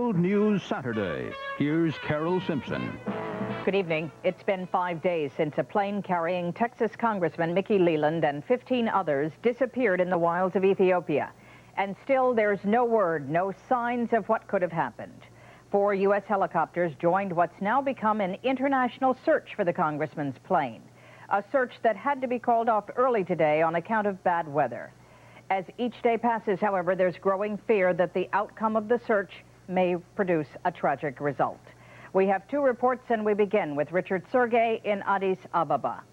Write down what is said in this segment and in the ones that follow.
World News Saturday. Here's Carol Simpson. Good evening. It's been 5 days since a plane carrying Texas Congressman Mickey Leland and 15 others disappeared in the wilds of Ethiopia. And still there's no word, no signs of what could have happened. 4 U.S. helicopters joined what's now become an international search for the congressman's plane. A search that had to be called off early today on account of bad weather. As each day passes, however, there's growing fear that the outcome of the search may produce a tragic result. We have 2 reports, and we begin with Richard Sergey in Addis Ababa.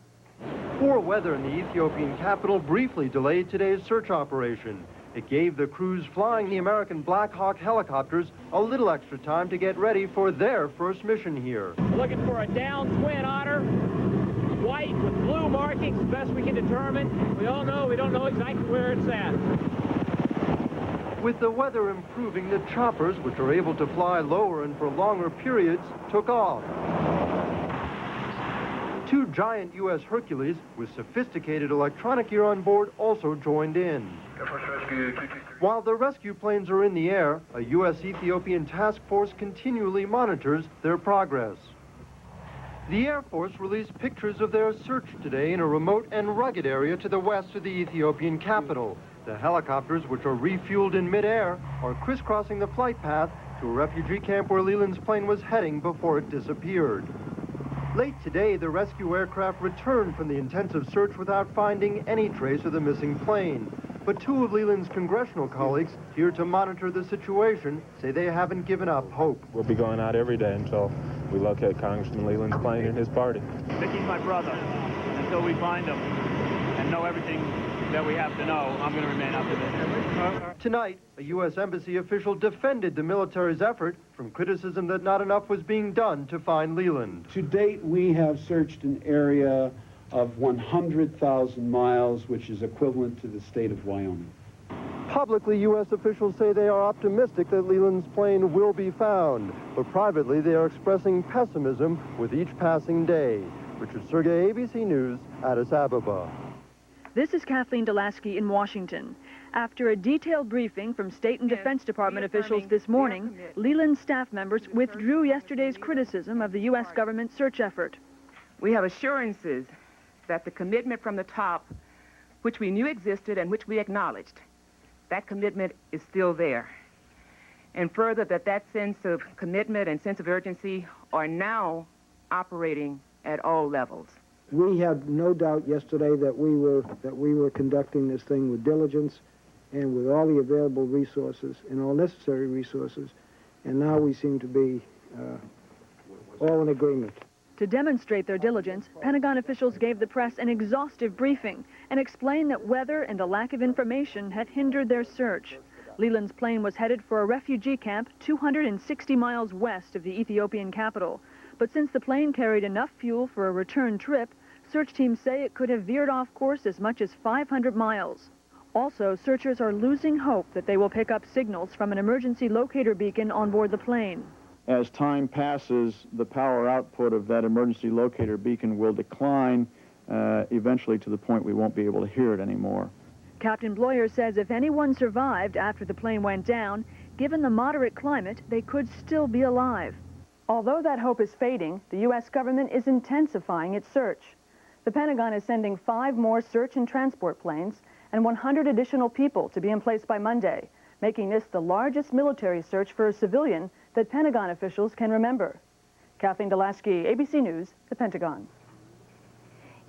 Poor weather in the Ethiopian capital briefly delayed today's search operation. It gave the crews flying the American Black Hawk helicopters a little extra time to get ready for their first mission here. We're looking for a down twin otter, white with blue markings, best we can determine. We don't know exactly where it's at. With the weather improving, the choppers, which are able to fly lower and for longer periods, took off. 2 giant U.S. Hercules with sophisticated electronic gear on board also joined in. While the rescue planes are in the air, a U.S.-Ethiopian task force continually monitors their progress. The Air Force released pictures of their search today in a remote and rugged area to the west of the Ethiopian capital. The helicopters, which are refueled in midair, are crisscrossing the flight path to a refugee camp where Leland's plane was heading before it disappeared. Late today, the rescue aircraft returned from the intensive search without finding any trace of the missing plane. But 2 of Leland's congressional colleagues, here to monitor the situation, say they haven't given up hope. We'll be going out every day until we locate Congressman Leland's plane and his party. Mickey's my brother. Until we find him and know everything that we have to know, I'm going to remain optimistic. Tonight, a U.S. Embassy official defended the military's effort from criticism that not enough was being done to find Leland. To date, we have searched an area of 100,000 miles, which is equivalent to the state of Wyoming. Publicly, U.S. officials say they are optimistic that Leland's plane will be found, but privately they are expressing pessimism with each passing day. Richard Sergey, ABC News, Addis Ababa. This is Kathleen DELASKI in Washington. After a detailed briefing from State and Defense Department officials this morning, Leland's staff members withdrew yesterday's criticism of the U.S. government search effort. We have assurances that the commitment from the top, which we knew existed and which we acknowledged, that commitment is still there. And further, that sense of commitment and sense of urgency are now operating at all levels. We had no doubt yesterday that we were conducting this thing with diligence and with all the available resources and all necessary resources, and now we seem to be all in agreement. To demonstrate their diligence, Pentagon officials gave the press an exhaustive briefing and explained that weather and a lack of information had hindered their search. Leland's plane was headed for a refugee camp 260 miles west of the Ethiopian capital. But since the plane carried enough fuel for a return trip, search teams say it could have veered off course as much as 500 miles. Also, searchers are losing hope that they will pick up signals from an emergency locator beacon on board the plane. As time passes, the power output of that emergency locator beacon will decline eventually to the point we won't be able to hear it anymore. Captain Bloyer says if anyone survived after the plane went down, given the moderate climate, they could still be alive. Although that hope is fading, the U.S. government is intensifying its search. The Pentagon is sending 5 more search and transport planes and 100 additional people to be in place by Monday, making this the largest military search for a civilian that Pentagon officials can remember. Kathleen DELASKI, ABC News, the Pentagon.